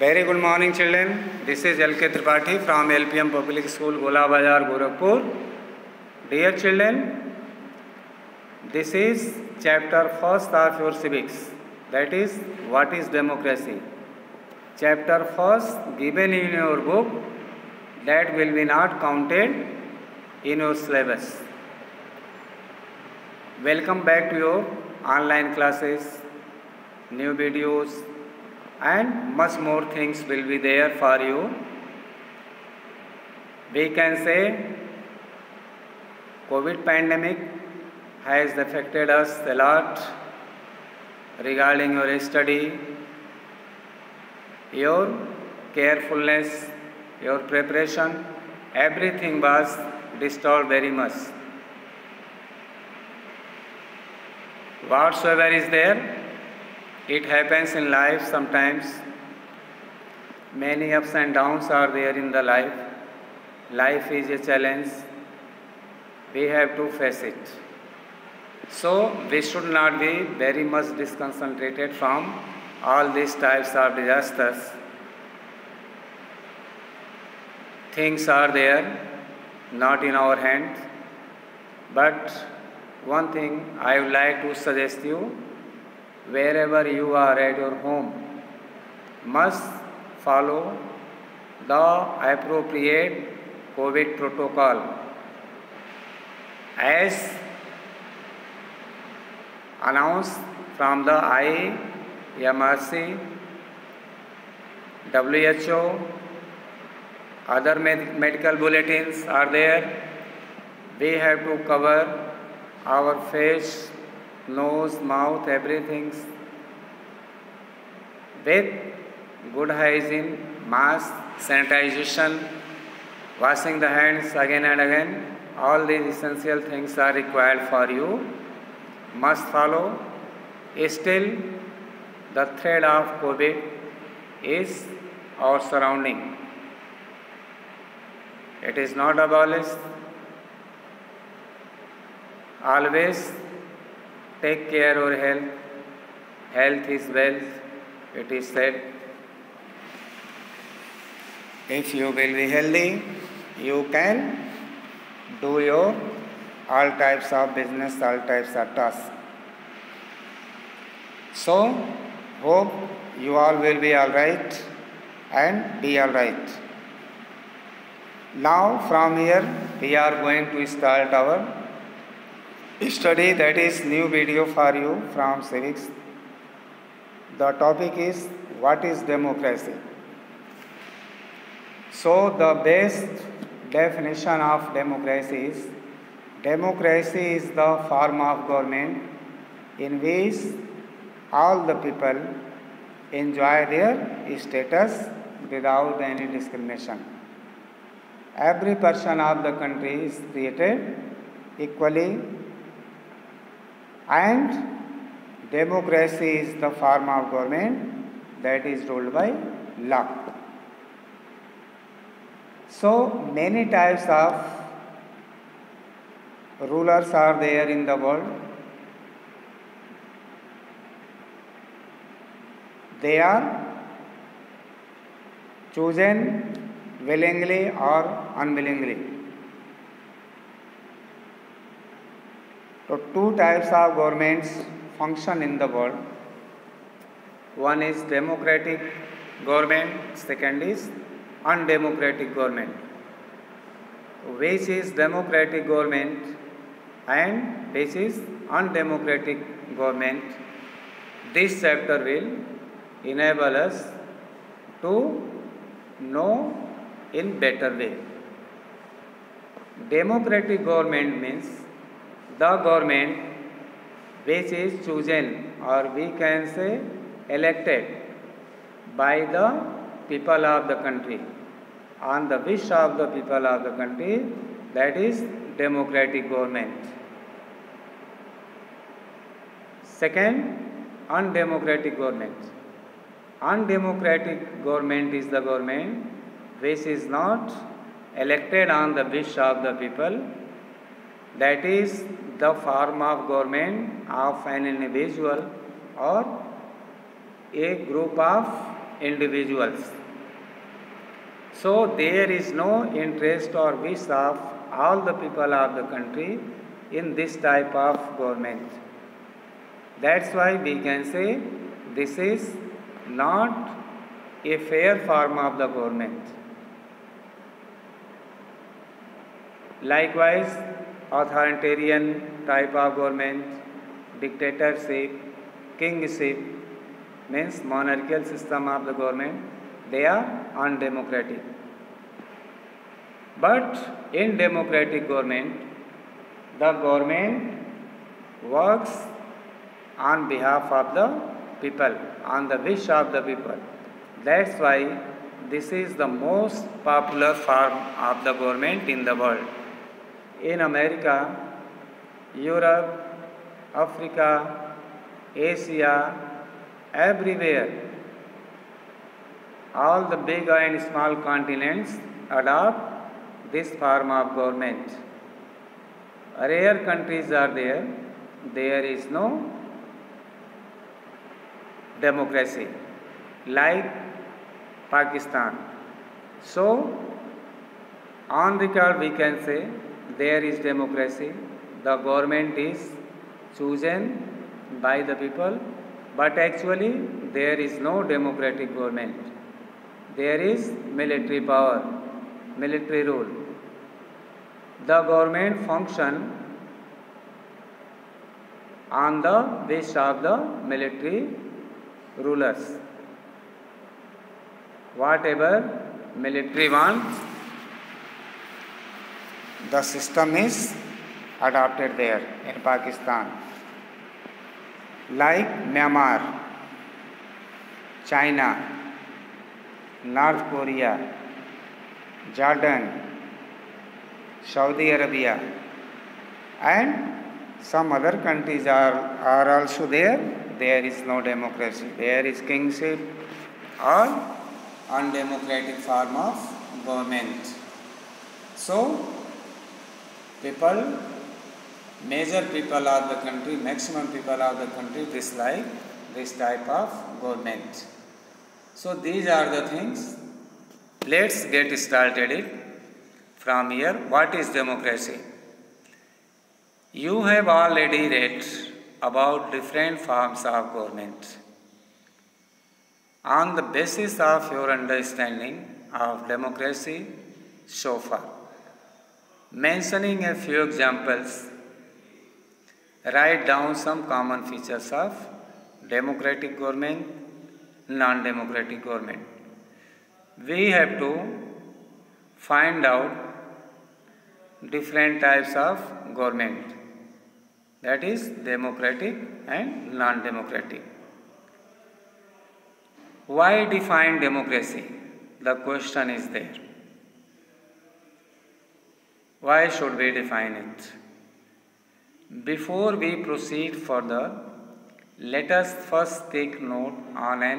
Very good morning, children. This is L.K. Tripathi from LPM Public School, Gola Bazar, Gorakhpur. Dear children, this is chapter first of your civics. That is, what is democracy? Chapter first given in your book, that will be not counted in your syllabus. Welcome back to your online classes, new videos, and much more things will be there for you. We can say COVID pandemic has affected us a lot regarding your study, your carefulness, your preparation, everything was disturbed very much. Whatsoever is there, it happens in life sometimes. Many ups and downs are there in the life. Life is a challenge. We have to face it. So we should not be very much disconcentrated from all these types of disasters. Things are there, not in our hands. But one thing I would like to suggest you, wherever you are at your home, must follow the appropriate COVID protocol as announced from the IMRC, WHO, other medical bulletins are there. We have to cover our face, nose, mouth, everything with good hygiene, mask, sanitization, washing the hands again and again. All these essential things are required for you. Must follow. Still, the threat of COVID is our surrounding. It is not abolished. Always take care of your health. Health is wealth, it is said. If you will be healthy, you can do your all types of business, all types of tasks. So, hope you all will be all right and be all right. Now, from here, we are going to start our study, that is new video for you from civics. The topic is what is democracy. So the best definition of democracy is the form of government in which all the people enjoy their status without any discrimination. Every person of the country is treated equally, and democracy is the form of government that is ruled by law. So many types of rulers are there in the world. They are chosen willingly or unwillingly. So two types of governments function in the world. One is democratic government, second is undemocratic government. Which is democratic government and which is undemocratic government? This chapter will enable us to know in better way. Democratic government means the government which is chosen, or we can say elected by the people of the country, on the wish of the people of the country, that is democratic government. Second, undemocratic government. Undemocratic government is the government which is not elected on the wish of the people. That is the form of government of an individual or a group of individuals. So there is no interest or wish of all the people of the country in this type of government. That's why we can say this is not a fair form of the government. Likewise, authoritarian type of government, dictatorship, kingship, means monarchical system of the government, they are undemocratic. But in democratic government, the government works on behalf of the people, on the wish of the people. That's why this is the most popular form of the government in the world. In America, Europe, Africa, Asia, everywhere, all the big and small continents adopt this form of government. Rare countries are there, there is no democracy, like Pakistan. So, on record we can say there is democracy, the government is chosen by the people, but actually there is no democratic government. There is military power, military rule. The government function on the wish of the military rulers. Whatever military wants, the system is adopted there in Pakistan. Like Myanmar, China, North Korea, Jordan, Saudi Arabia, and some other countries are also there. There is no democracy. There is kingship or undemocratic form of government. So, people, major people of the country, maximum people of the country dislike this type of government. So, these are the things. Let's get started it from here. What is democracy? You have already read about different forms of government. On the basis of your understanding of democracy so far, mentioning a few examples, write down some common features of democratic government, non-democratic government. We have to find out different types of government, that is democratic and non-democratic. Why define democracy? The question is there. Why should we define it? Before we proceed further, let us first take note on an